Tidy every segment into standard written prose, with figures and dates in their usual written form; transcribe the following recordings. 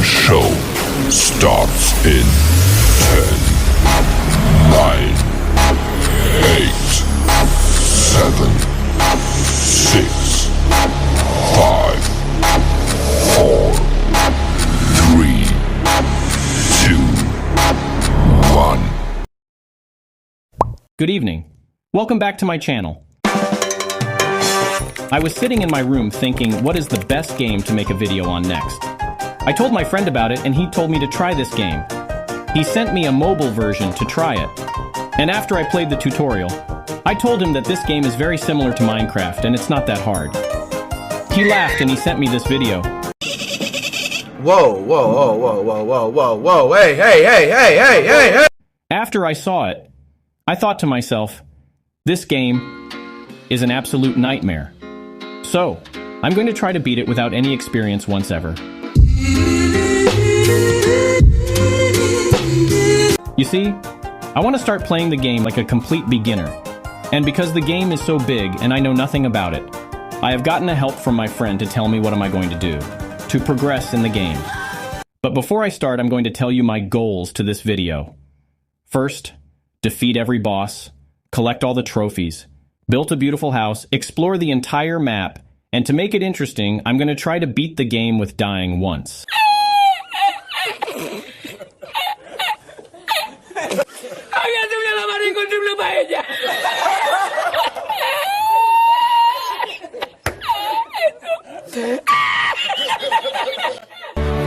show starts in 10, 9, 8, 7, 6, 5, 4, 3, 2, 1. Good evening. Welcome back to my channel. I was sitting in my room thinking, what is the best game to make a video on next? I told my friend about it and he told me to try this game. He sent me a mobile version to try it. And after I played the tutorial, I told him that this game is very similar to Minecraft and it's not that hard. He laughed and he sent me this video. Whoa, whoa, whoa, whoa, whoa, whoa, whoa, whoa, hey, hey, hey, hey, hey, hey, hey! After I saw it, I thought to myself, this game is an absolute nightmare. So, I'm going to try to beat it without any experience once ever. You see, I want to start playing the game like a complete beginner. And because the game is so big and I know nothing about it, I have gotten a help from my friend to tell me what am I going to do to progress in the game. But before I start, I'm going to tell you my goals to this video. First, defeat every boss, collect all the trophies, build a beautiful house, explore the entire map, and to make it interesting, I'm going to try to beat the game with dying once.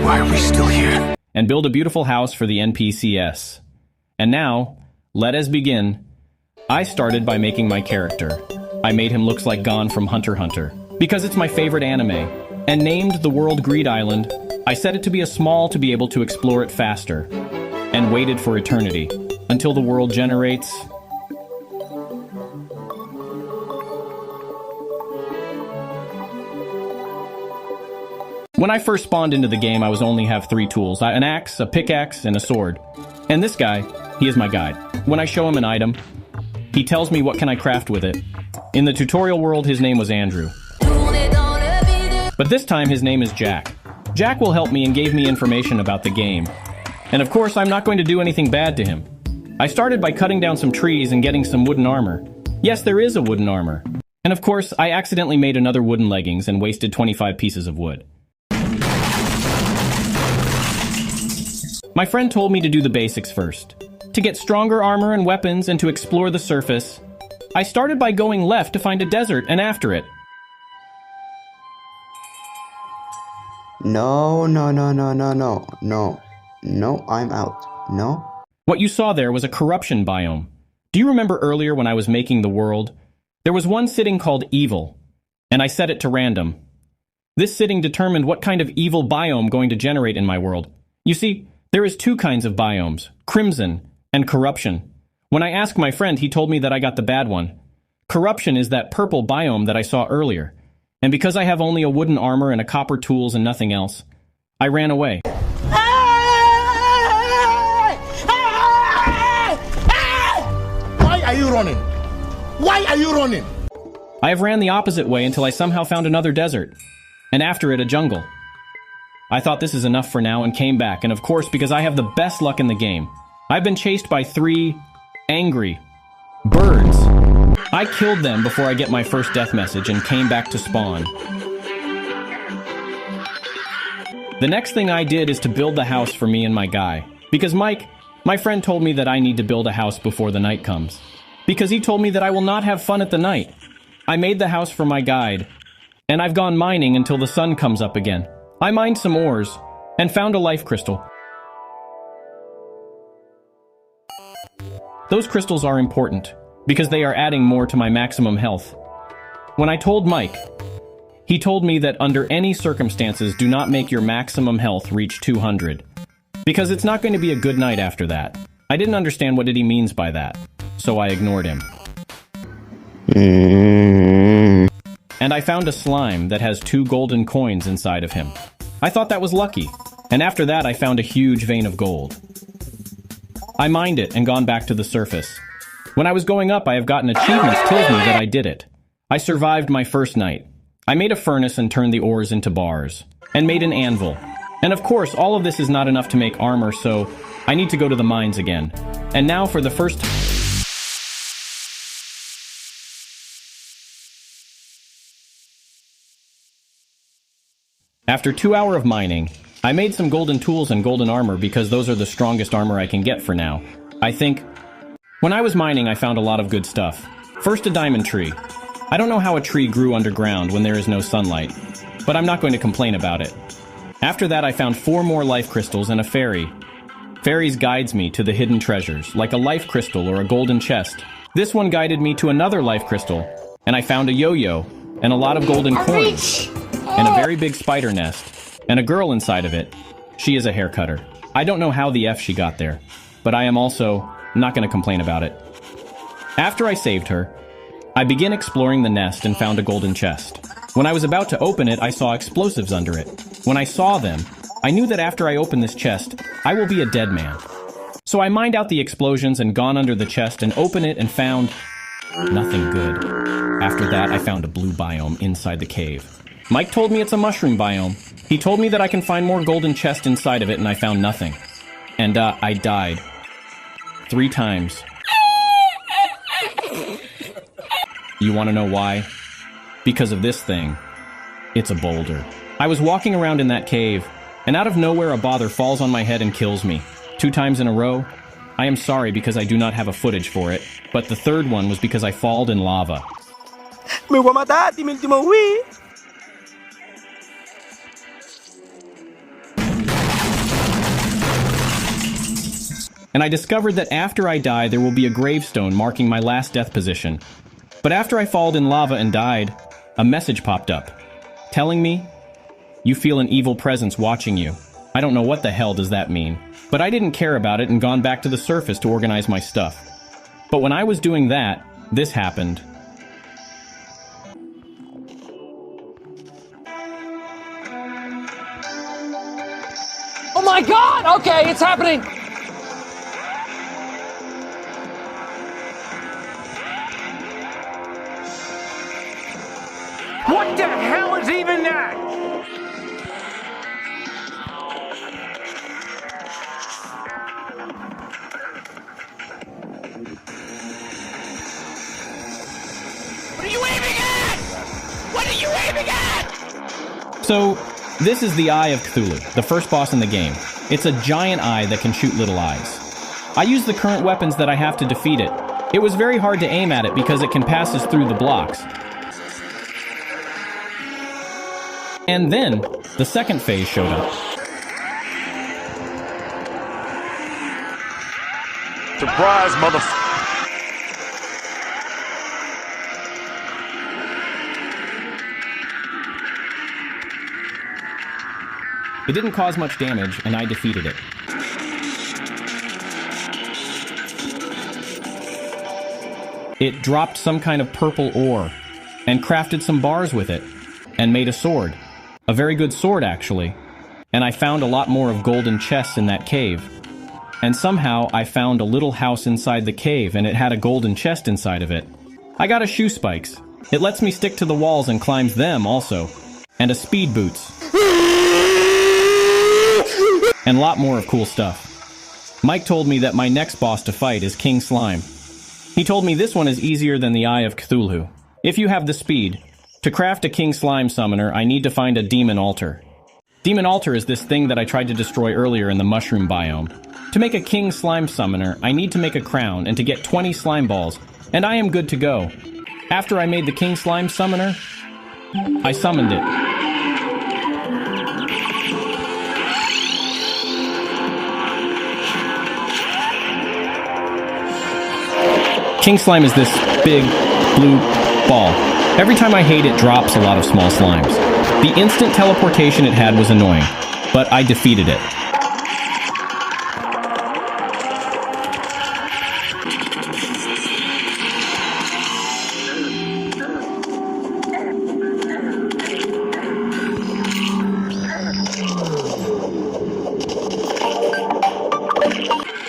Why are we still here? And build a beautiful house for the NPCs. And now, let us begin. I started by making my character. I made him look like Gon from Hunter x Hunter, because it's my favorite anime, and named the world Greed Island. I set it to be a small to be able to explore it faster, and waited for eternity, until the world generates. When I first spawned into the game, I was only have 3 tools, an axe, a pickaxe, and a sword. And this guy, he is my guide. When I show him an item, he tells me what can I craft with it. In the tutorial world, his name was Andrew. But this time, his name is Jack. Jack will help me and gave me information about the game. And of course, I'm not going to do anything bad to him. I started by cutting down some trees and getting some wooden armor. Yes, there is a wooden armor. And of course, I accidentally made another wooden leggings and wasted 25 pieces of wood. My friend told me to do the basics first. To get stronger armor and weapons and to explore the surface, I started by going left to find a desert and after it. No, I'm out. No. What you saw there was a corruption biome. Do you remember earlier when I was making the world? There was one sitting called evil, and I set it to random. This sitting determined what kind of evil biome going to generate in my world. You see, there is 2 kinds of biomes, crimson and corruption. When I asked my friend, he told me that I got the bad one. Corruption is that purple biome that I saw earlier. And because I have only a wooden armor and a copper tools and nothing else, I ran away. Why are you running? Why are you running? I have ran the opposite way until I somehow found another desert. And after it, a jungle. I thought this is enough for now and came back, and of course, because I have the best luck in the game, I've been chased by 3 angry birds. I killed them before I get my first death message and came back to spawn. The next thing I did is to build the house for me and my guy. Because Mike, my friend, told me that I need to build a house before the night comes. Because he told me that I will not have fun at the night. I made the house for my guide, and I've gone mining until the sun comes up again. I mined some ores and found a life crystal. Those crystals are important because they are adding more to my maximum health. When I told Mike, he told me that under any circumstances do not make your maximum health reach 200 because it's not going to be a good night after that. I didn't understand what he means by that, so I ignored him. And I found a slime that has 2 golden coins inside of him. I thought that was lucky, and after that I found a huge vein of gold. I mined it and gone back to the surface. When I was going up, I have gotten achievements tells me that I did it. I survived my first night. I made a furnace and turned the ores into bars, and made an anvil. And of course, all of this is not enough to make armor, so I need to go to the mines again. And now for the first time. After 2 hours of mining, I made some golden tools and golden armor because those are the strongest armor I can get for now. I think, when I was mining, I found a lot of good stuff. First, a diamond tree. I don't know how a tree grew underground when there is no sunlight, but I'm not going to complain about it. After that, I found 4 more life crystals and a fairy. Fairies guides me to the hidden treasures, like a life crystal or a golden chest. This one guided me to another life crystal, and I found a yo-yo and a lot of golden coins. And a very big spider nest, and a girl inside of it. She is a hair cutter. I don't know how the F she got there, but I am also not going to complain about it. After I saved her, I began exploring the nest and found a golden chest. When I was about to open it, I saw explosives under it. When I saw them, I knew that after I open this chest, I will be a dead man. So I mined out the explosions and gone under the chest and opened it and found nothing good. After that, I found a blue biome inside the cave. Mike told me it's a mushroom biome. He told me that I can find more golden chests inside of it, and I found nothing. And I died 3 times. You want to know why? Because of this thing. It's a boulder. I was walking around in that cave, and out of nowhere a bother falls on my head and kills me. 2 times in a row. I am sorry because I do not have a footage for it, but the third one was because I falled in lava. Me voy a matar, dime el último wii. And I discovered that after I die, there will be a gravestone marking my last death position. But after I falled in lava and died, a message popped up, telling me, "You feel an evil presence watching you." I don't know what the hell does that mean, but I didn't care about it and gone back to the surface to organize my stuff. But when I was doing that, this happened. Oh my God! Okay, it's happening! What the hell is even that? What are you aiming at? What are you aiming at? So, this is the Eye of Cthulhu, the first boss in the game. It's a giant eye that can shoot little eyes. I use the current weapons that I have to defeat it. It was very hard to aim at it because it can pass us through the blocks. And then, the second phase showed up. Surprise, motherfucker. It didn't cause much damage, and I defeated it. It dropped some kind of purple ore, and crafted some bars with it, and made a sword. A very good sword, actually. And I found a lot more of golden chests in that cave. And somehow I found a little house inside the cave, and it had a golden chest inside of it. I got a shoe spikes. It lets me stick to the walls and climbs them also. And a speed boots. And a lot more of cool stuff. Mike told me that my next boss to fight is King Slime. He told me this one is easier than the Eye of Cthulhu. If you have the speed, to craft a King Slime summoner, I need to find a demon altar. Demon altar is this thing that I tried to destroy earlier in the mushroom biome. To make a King Slime summoner, I need to make a crown and to get 20 slime balls, and I am good to go. After I made the King Slime summoner, I summoned it. King Slime is this big, blue ball. Every time I hate it drops a lot of small slimes. The instant teleportation it had was annoying, but I defeated it.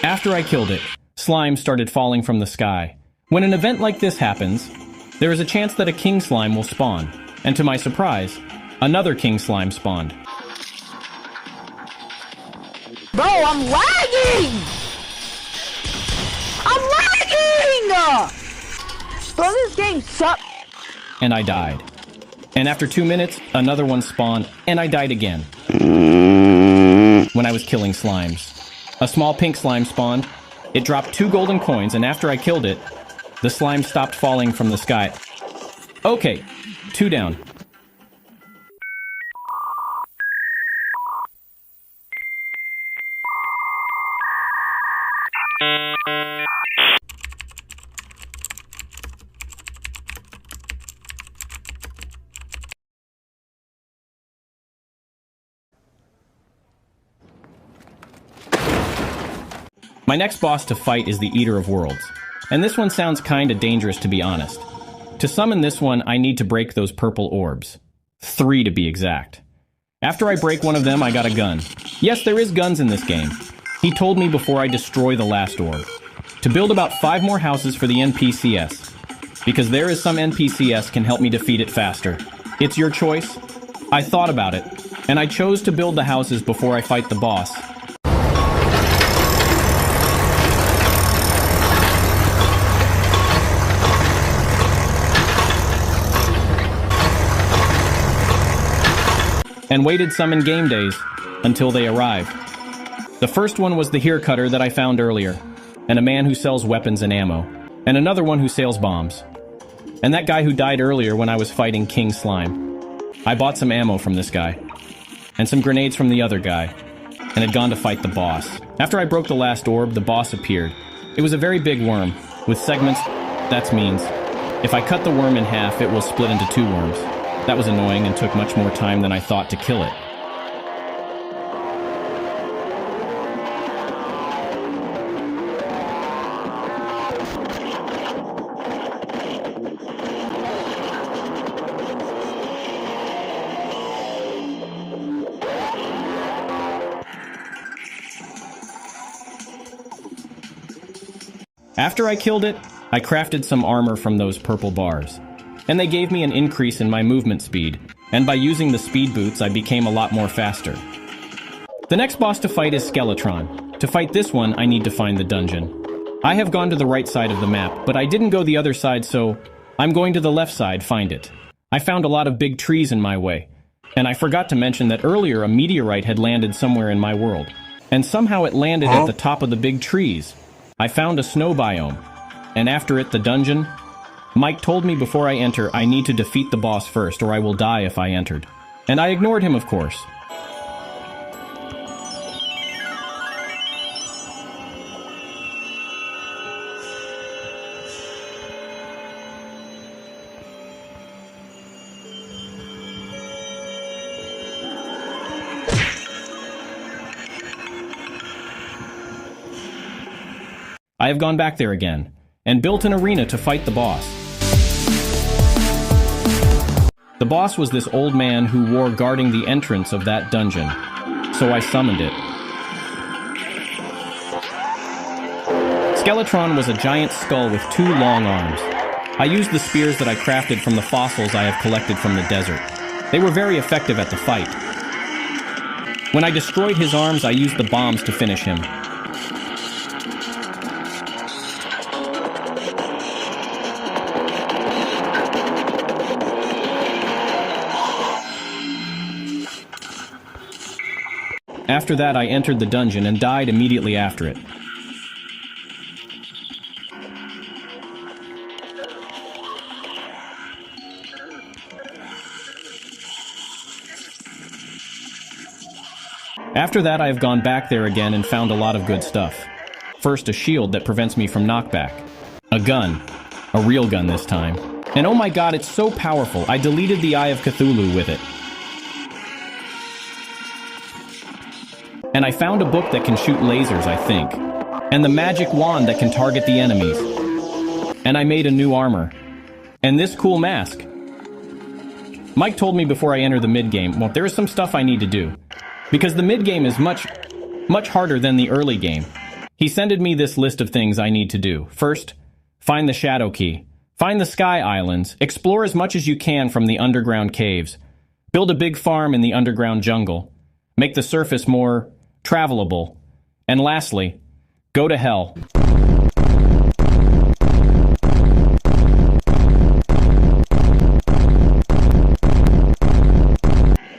After I killed it, slime started falling from the sky. When an event like this happens, there is a chance that a king slime will spawn, and to my surprise, another king slime spawned. Bro, I'm lagging! I'm lagging! Bro, this game sucks. And I died. And after 2 minutes, another one spawned, and I died again. When I was killing slimes. A small pink slime spawned. It dropped 2 golden coins, and after I killed it, the slime stopped falling from the sky. Okay, 2 down. My next boss to fight is the Eater of Worlds, and this one sounds kinda dangerous to be honest. To summon this one, I need to break those purple orbs. 3 to be exact. After I break one of them, I got a gun. Yes, there is guns in this game. He told me before I destroy the last orb to build about 5 more houses for the NPCS, because there is some NPCS can help me defeat it faster. It's your choice. I thought about it, and I chose to build the houses before I fight the boss. And waited some in game days until they arrived. The first one was the Here Cutter that I found earlier, and a man who sells weapons and ammo, and another one who sells bombs. And that guy who died earlier when I was fighting King Slime. I bought some ammo from this guy, and some grenades from the other guy, and had gone to fight the boss. After I broke the last orb, the boss appeared. It was a very big worm, with segments. That means if I cut the worm in half, it will split into 2 worms. That was annoying and took much more time than I thought to kill it. After I killed it, I crafted some armor from those purple bars. And they gave me an increase in my movement speed, and by using the speed boots I became a lot more faster. The next boss to fight is Skeletron. To fight this one, I need to find the dungeon. I have gone to the right side of the map, but I didn't go the other side, so I'm going to the left side, find it. I found a lot of big trees in my way, and I forgot to mention that earlier a meteorite had landed somewhere in my world, and somehow it landed at the top of the big trees. I found a snow biome, and after it the dungeon. Mike told me before I enter I need to defeat the boss first or I will die if I entered. And I ignored him, of course. I have gone back there again, and built an arena to fight the boss. The boss was this old man who wore guarding the entrance of that dungeon, so I summoned it. Skeletron was a giant skull with 2 long arms. I used the spears that I crafted from the fossils I have collected from the desert. They were very effective at the fight. When I destroyed his arms, I used the bombs to finish him. After that, I entered the dungeon and died immediately after it. After that, I have gone back there again and found a lot of good stuff. First, a shield that prevents me from knockback. A gun. A real gun this time. And oh my god, it's so powerful, I deleted the Eye of Cthulhu with it. And I found a book that can shoot lasers, I think. And the magic wand that can target the enemies. And I made a new armor. And this cool mask. Mike told me before I enter the mid-game, well, there is some stuff I need to do. Because the mid-game is much harder than the early game. He sended me this list of things I need to do. First, find the Shadow Key. Find the Sky Islands. Explore as much as you can from the underground caves. Build a big farm in the underground jungle. Make the surface more travelable. And lastly, go to hell.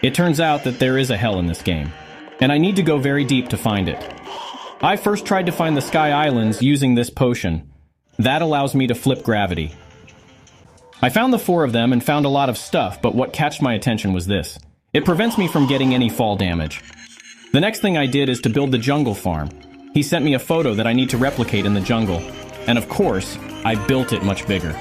It turns out that there is a hell in this game, and I need to go very deep to find it. I first tried to find the Sky Islands using this potion. That allows me to flip gravity. I found the 4 of them and found a lot of stuff, but what catched my attention was this. It prevents me from getting any fall damage. The next thing I did is to build the jungle farm. He sent me a photo that I need to replicate in the jungle, and of course, I built it much bigger.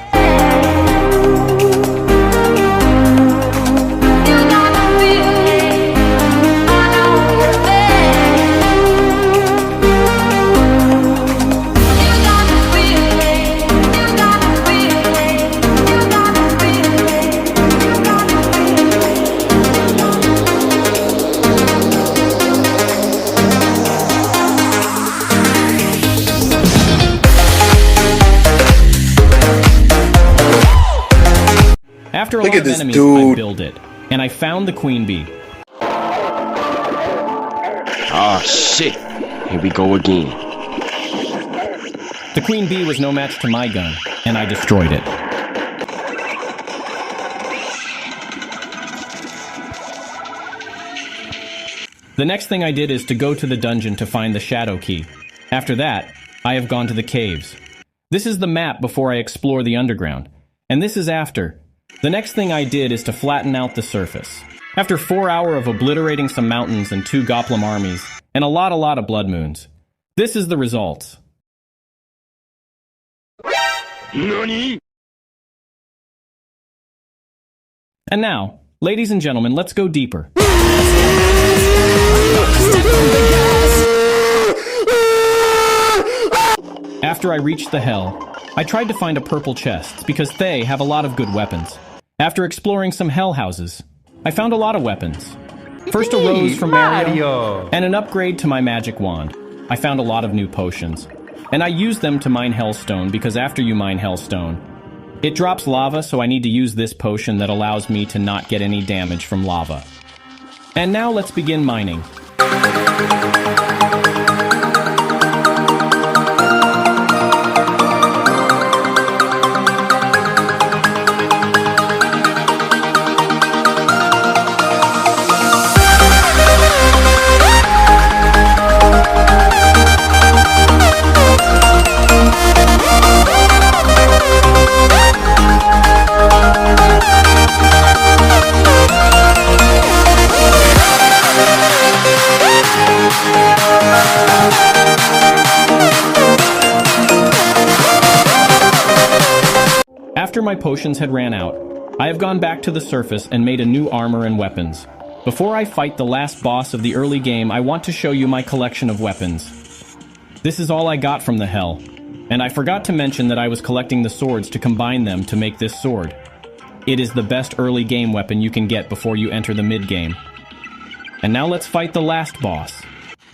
After a lot of enemies, I build it, and I found the queen bee. Ah, shit. Here we go again. The queen bee was no match to my gun, and I destroyed it. The next thing I did is to go to the dungeon to find the shadow key. After that, I have gone to the caves. This is the map before I explore the underground, and this is after. The next thing I did is to flatten out the surface. After 4 hours of obliterating some mountains and 2 Goplum armies, and a lot of blood moons. This is the results. NANI? And now, ladies and gentlemen, let's go deeper. After I reached the hell, I tried to find a purple chest because they have a lot of good weapons. After exploring some hell houses, I found a lot of weapons. First a rose from Mario, and an upgrade to my magic wand. I found a lot of new potions, and I used them to mine hellstone because after you mine hellstone, it drops lava, so I need to use this potion that allows me to not get any damage from lava. And now let's begin mining. After my potions had ran out, I have gone back to the surface and made a new armor and weapons. Before I fight the last boss of the early game, I want to show you my collection of weapons. This is all I got from the hell, and I forgot to mention that I was collecting the swords to combine them to make this sword. It is the best early game weapon you can get before you enter the mid-game. And now let's fight the last boss.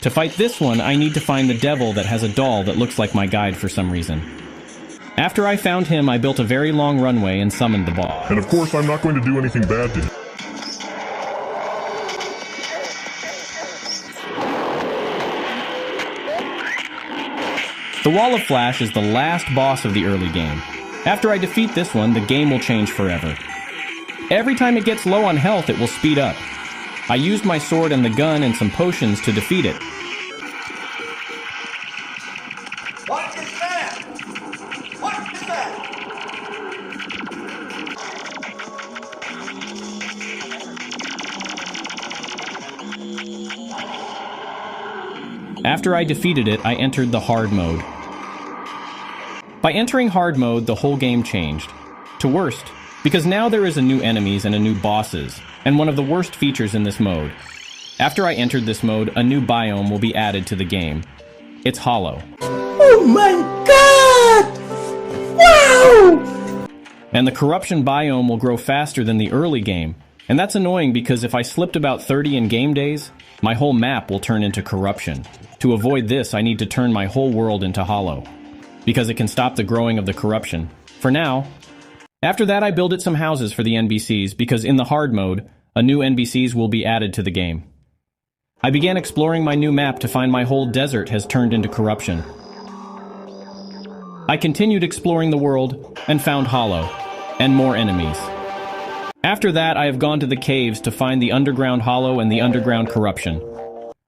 To fight this one, I need to find the devil that has a doll that looks like my guide for some reason. After I found him, I built a very long runway and summoned the boss. And of course, I'm not going to do anything bad to him. The Wall of Flash is the last boss of the early game. After I defeat this one, the game will change forever. Every time it gets low on health, it will speed up. I used my sword and the gun and some potions to defeat it. What is that? What is that? After I defeated it, I entered the hard mode. By entering hard mode, the whole game changed. To worst, because now there is a new enemies and a new bosses, and one of the worst features in this mode. After I entered this mode, a new biome will be added to the game. It's hollow. Oh my god! Wow! And the corruption biome will grow faster than the early game, and that's annoying because if I slipped about 30 in game days, my whole map will turn into corruption. To avoid this, I need to turn my whole world into hollow, because it can stop the growing of the corruption. For now. After that, I built some houses for the NPCs, because in the hard mode, a new NPCs will be added to the game. I began exploring my new map to find my whole desert has turned into corruption. I continued exploring the world and found Hollow and more enemies. After that, I have gone to the caves to find the underground Hollow and the underground corruption.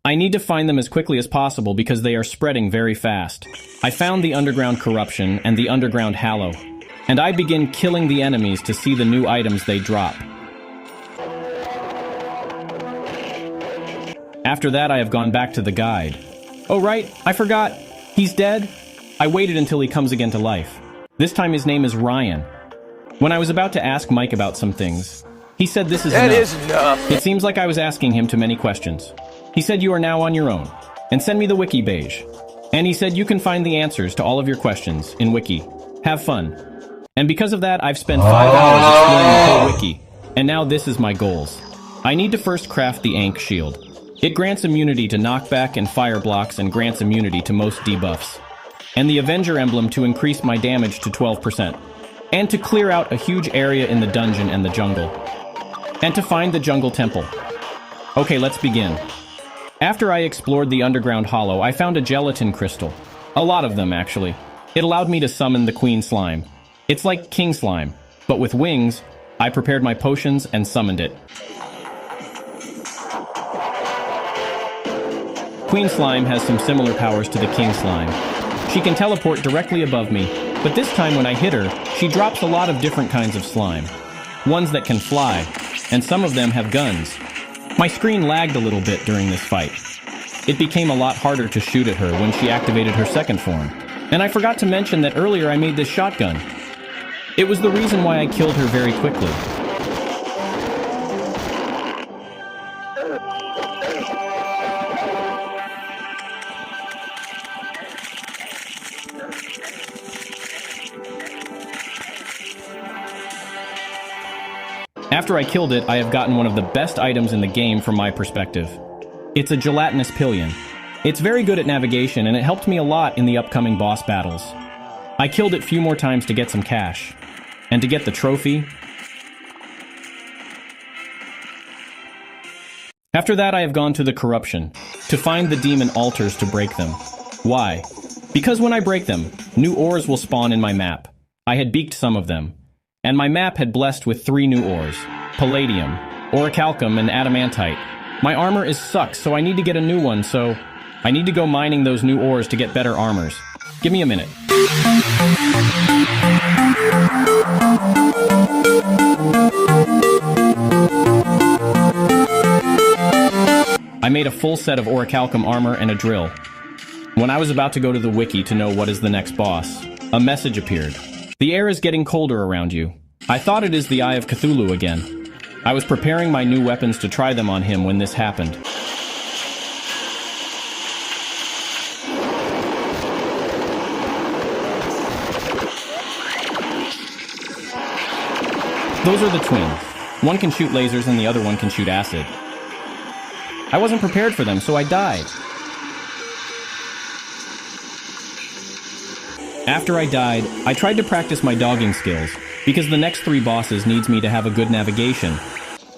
I need to find them as quickly as possible because they are spreading very fast. I found the underground corruption and the underground Hollow, and I begin killing the enemies to see the new items they drop. After that, I have gone back to the guide. Oh right, I forgot. He's dead. I waited until he comes again to life. This time his name is Ryan. When I was about to ask Mike about some things, he said this is enough. That is enough. It seems like I was asking him too many questions. He said you are now on your own, and send me the wiki beige. And he said you can find the answers to all of your questions in wiki. Have fun. And because of that, I've spent 5 hours exploring the whole wiki. And now this is my goals. I need to first craft the Ankh shield. It grants immunity to knockback and fire blocks and grants immunity to most debuffs. And the Avenger emblem to increase my damage to 12%. And to clear out a huge area in the dungeon and the jungle. And to find the jungle temple. Okay, let's begin. After I explored the underground hollow, I found a gelatin crystal. A lot of them, actually. It allowed me to summon the Queen Slime. It's like King Slime, but with wings. I prepared my potions and summoned it. Queen Slime has some similar powers to the King Slime. She can teleport directly above me, but this time when I hit her, she drops a lot of different kinds of slime. Ones that can fly, and some of them have guns. My screen lagged a little bit during this fight. It became a lot harder to shoot at her when she activated her second form. And I forgot to mention that earlier I made this shotgun. It was the reason why I killed her very quickly. After I killed it, I have gotten one of the best items in the game from my perspective. It's a gelatinous pillion. It's very good at navigation and it helped me a lot in the upcoming boss battles. I killed it a few more times to get some cash. And to get the trophy. After that, I have gone to the corruption, to find the demon altars to break them. Why? Because when I break them, new ores will spawn in my map. I had beaked some of them. And my map had blessed with 3 new ores. Palladium, orichalcum, and adamantite. My armor is sucks, so I need to get a new one, so I need to go mining those new ores to get better armors. Give me a minute. I made a full set of orichalcum armor and a drill. When I was about to go to the wiki to know what is the next boss, a message appeared. The air is getting colder around you. I thought it is the Eye of Cthulhu again. I was preparing my new weapons to try them on him when this happened. Those are the twins. One can shoot lasers and the other one can shoot acid. I wasn't prepared for them, so I died. After I died, I tried to practice my dogging skills, because the next 3 bosses needs me to have a good navigation.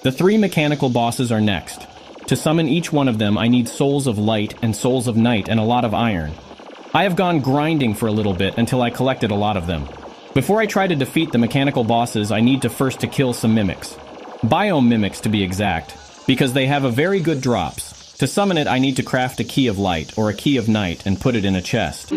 The 3 mechanical bosses are next. To summon each one of them, I need souls of light and souls of night and a lot of iron. I have gone grinding for a little bit until I collected a lot of them. Before I try to defeat the mechanical bosses, I need to first to kill some mimics. Biome mimics to be exact, because they have a very good drops. To summon it, I need to craft a key of light or a key of night and put it in a chest.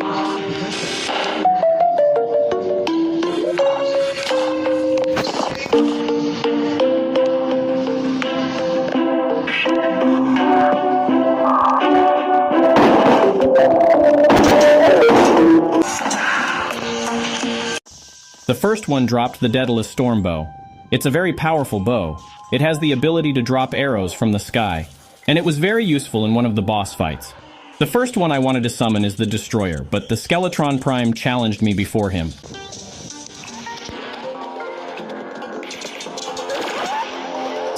The first one dropped the Daedalus Storm Bow. It's a very powerful bow. It has the ability to drop arrows from the sky, and it was very useful in one of the boss fights. The first one I wanted to summon is the Destroyer, but the Skeletron Prime challenged me before him.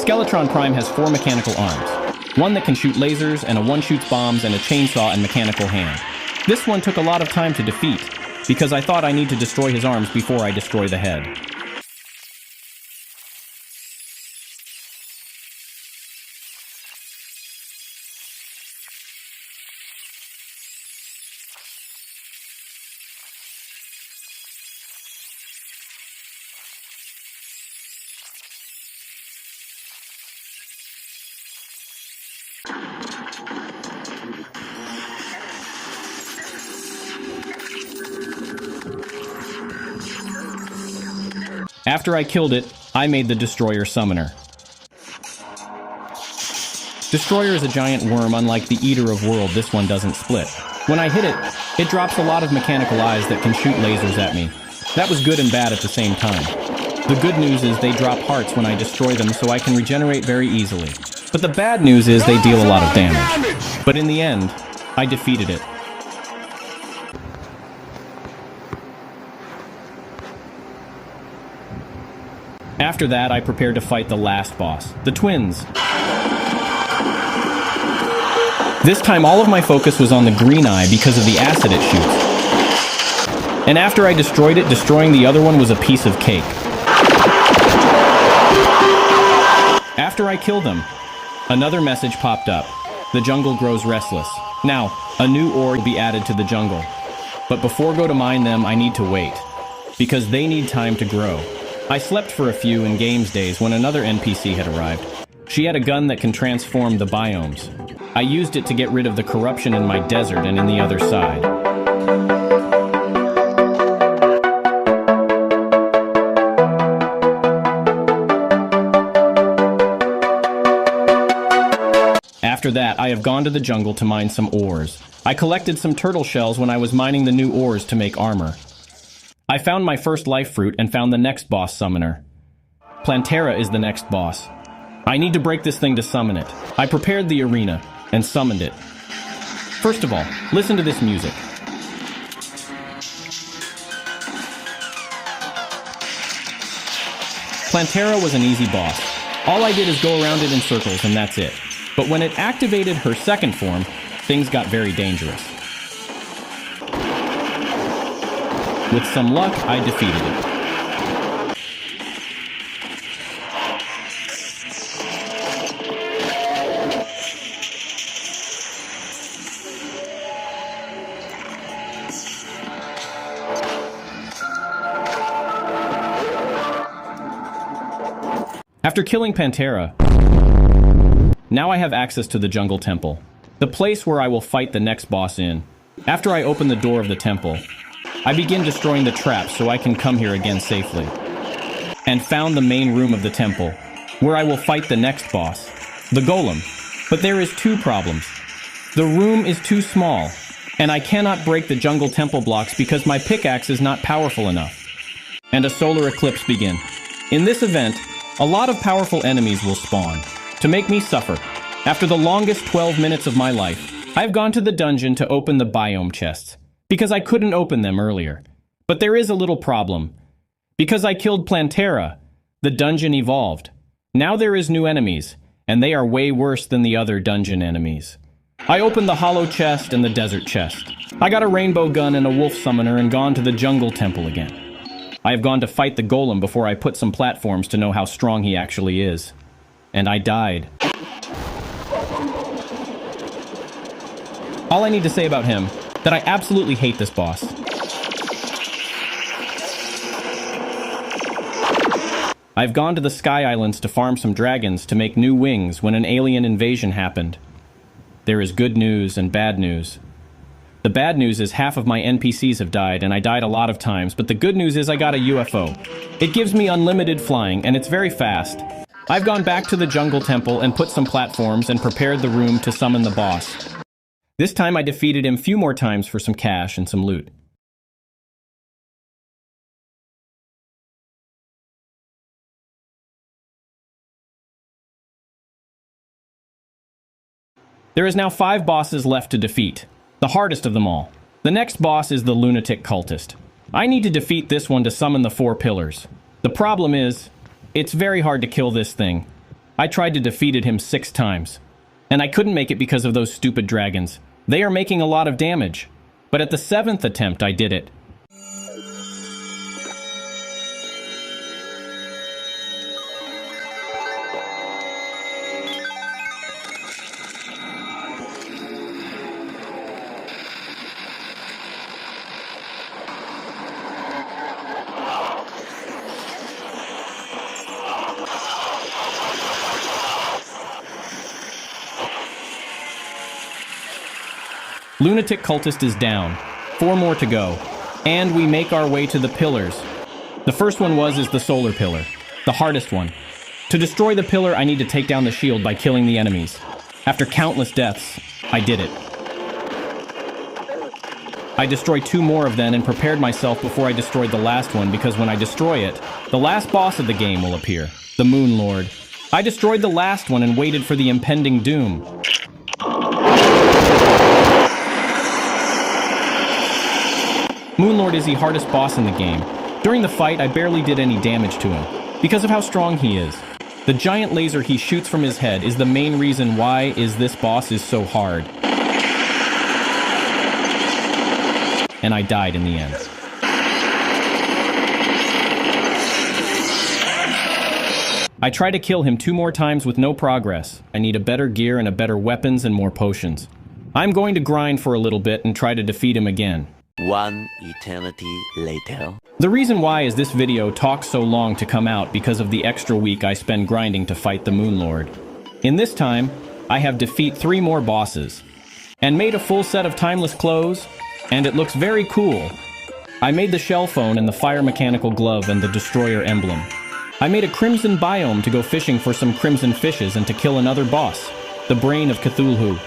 Skeletron Prime has 4 mechanical arms. One that can shoot lasers, and a one shoots bombs, and a chainsaw and mechanical hand. This one took a lot of time to defeat, because I thought I need to destroy his arms before I destroy the head. After I killed it, I made the Destroyer Summoner. Destroyer is a giant worm. Unlike the Eater of World, this one doesn't split. When I hit it, it drops a lot of mechanical eyes that can shoot lasers at me. That was good and bad at the same time. The good news is they drop hearts when I destroy them, so I can regenerate very easily. But the bad news is they deal a lot of damage. But in the end, I defeated it. After that, I prepared to fight the last boss, the twins. This time, all of my focus was on the green eye because of the acid it shoots. And after I destroyed it, destroying the other one was a piece of cake. After I killed them, another message popped up. The jungle grows restless. Now, a new ore will be added to the jungle. But before I go to mine them, I need to wait, because they need time to grow. I slept for a few in games days when another NPC had arrived. She had a gun that can transform the biomes. I used it to get rid of the corruption in my desert and in the other side. After that, I have gone to the jungle to mine some ores. I collected some turtle shells when I was mining the new ores to make armor. I found my first life fruit and found the next boss summoner. Plantera is the next boss. I need to break this thing to summon it. I prepared the arena and summoned it. First of all, listen to this music. Plantera was an easy boss. All I did is go around it in circles and that's it. But when it activated her second form, things got very dangerous. With some luck, I defeated it. After killing Pantera, now I have access to the Jungle Temple, the place where I will fight the next boss in. After I open the door of the temple, I begin destroying the traps so I can come here again safely. And found the main room of the temple, where I will fight the next boss, the Golem. But there is two problems. The room is too small, and I cannot break the Jungle Temple blocks because my pickaxe is not powerful enough. And a solar eclipse begin. In this event, a lot of powerful enemies will spawn, to make me suffer. After the longest 12 minutes of my life, I've gone to the dungeon to open the biome chests, because I couldn't open them earlier. But there is a little problem. Because I killed Plantera, the dungeon evolved. Now there is new enemies, and they are way worse than the other dungeon enemies. I opened the hollow chest and the desert chest. I got a rainbow gun and a wolf summoner and gone to the jungle temple again. I have gone to fight the golem before I put some platforms to know how strong he actually is. And I died. All I need to say about him, that I absolutely hate this boss. I've gone to the Sky Islands to farm some dragons to make new wings when an alien invasion happened. There is good news and bad news. The bad news is half of my NPCs have died, and I died a lot of times, but the good news is I got a UFO. It gives me unlimited flying, and it's very fast. I've gone back to the jungle temple and put some platforms and prepared the room to summon the boss. This time I defeated him a few more times for some cash and some loot. There is now 5 bosses left to defeat. The hardest of them all. The next boss is the lunatic cultist. I need to defeat this one to summon the 4 pillars. The problem is, it's very hard to kill this thing. I tried to defeat him 6 times. And I couldn't make it because of those stupid dragons. They are making a lot of damage. But at the 7th attempt, I did it. Lunatic cultist is down. 4 more to go. And we make our way to the pillars. The first one is the solar pillar, the hardest one. To destroy the pillar, I need to take down the shield by killing the enemies. After countless deaths, I did it. I destroyed 2 more of them and prepared myself before I destroyed the last one, because when I destroy it, the last boss of the game will appear, the Moon Lord. I destroyed the last one and waited for the impending doom. Moon Lord is the hardest boss in the game. During the fight, I barely did any damage to him, because of how strong he is. The giant laser he shoots from his head is the main reason why this boss is so hard. And I died in the end. I tried to kill him 2 more times with no progress. I need a better gear and a better weapons and more potions. I'm going to grind for a little bit and try to defeat him again. 1 eternity later. The reason why this video talks so long to come out because of the extra week I spend grinding to fight the Moon Lord. In this time, I have defeat 3 more bosses, and made a full set of timeless clothes, and it looks very cool. I made the shell phone and the fire mechanical glove and the destroyer emblem. I made a crimson biome to go fishing for some crimson fishes and to kill another boss, the brain of Cthulhu.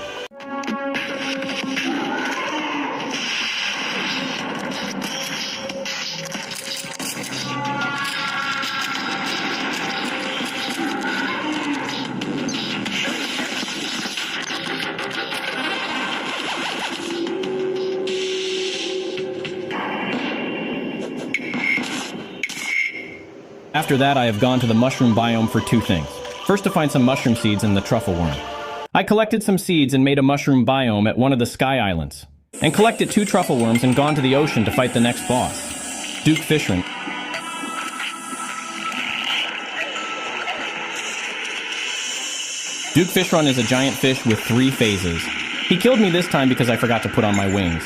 After that, I have gone to the mushroom biome for 2 things. First, to find some mushroom seeds in the truffle worm. I collected some seeds and made a mushroom biome at one of the sky islands, and collected 2 truffle worms and gone to the ocean to fight the next boss, Duke Fishron. Duke Fishron is a giant fish with 3 phases. He killed me this time because I forgot to put on my wings.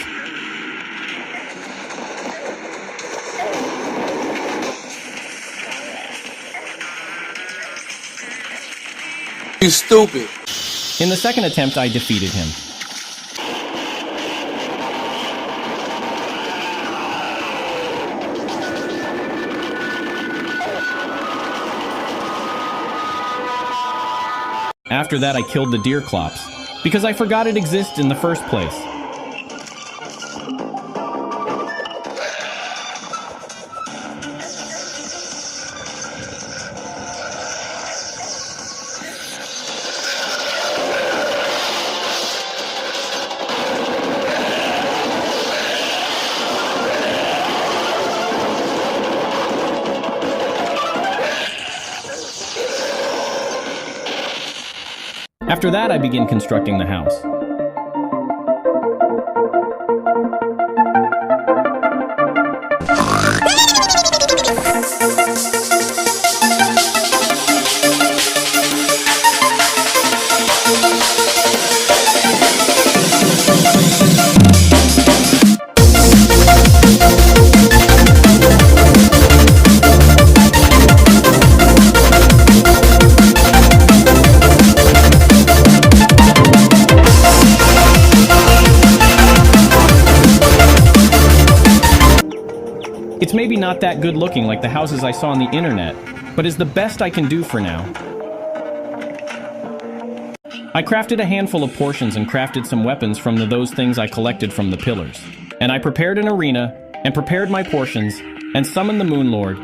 You stupid. In the second attempt, I defeated him. After that, I killed the deer clops, because I forgot it exists in the first place. After that, I begin constructing the house. It's maybe not that good looking like the houses I saw on the internet, but is the best I can do for now. I crafted a handful of portions and crafted some weapons from those things I collected from the pillars. And I prepared an arena, and prepared my portions, and summoned the Moon Lord.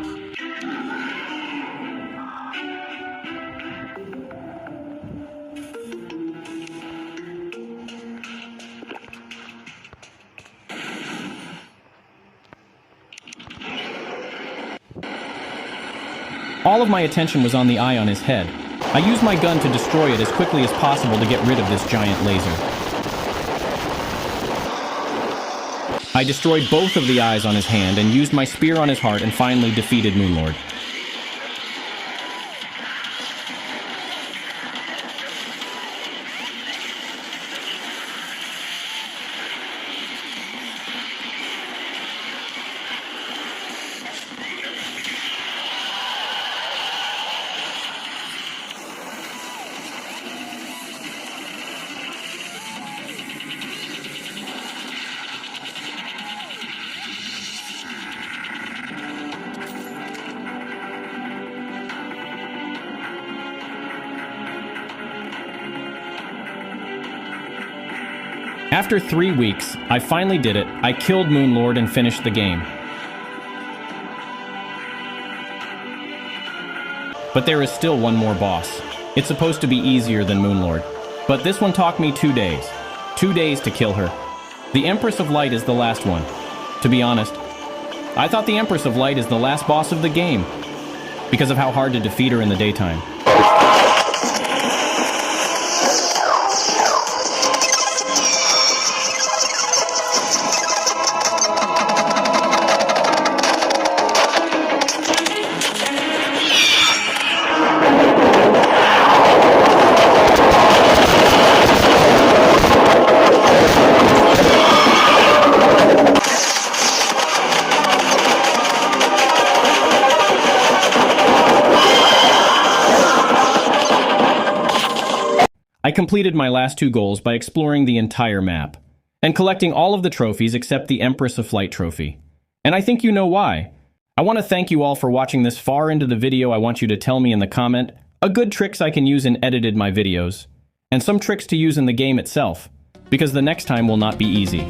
All of my attention was on the eye on his head. I used my gun to destroy it as quickly as possible to get rid of this giant laser. I destroyed both of the eyes on his hand and used my spear on his heart and finally defeated Moon Lord. After 3 weeks, I finally did it. I killed Moonlord and finished the game. But there is still one more boss. It's supposed to be easier than Moonlord. But this one took me 2 days. 2 days to kill her. The Empress of Light is the last one. To be honest, I thought the Empress of Light is the last boss of the game because of how hard to defeat her in the daytime. I completed my last 2 goals by exploring the entire map and collecting all of the trophies except the Empress of Flight trophy. And I think you know why. I want to thank you all for watching this far into the video. I want you to tell me in the comment a good tricks I can use in edited my videos and some tricks to use in the game itself, because the next time will not be easy.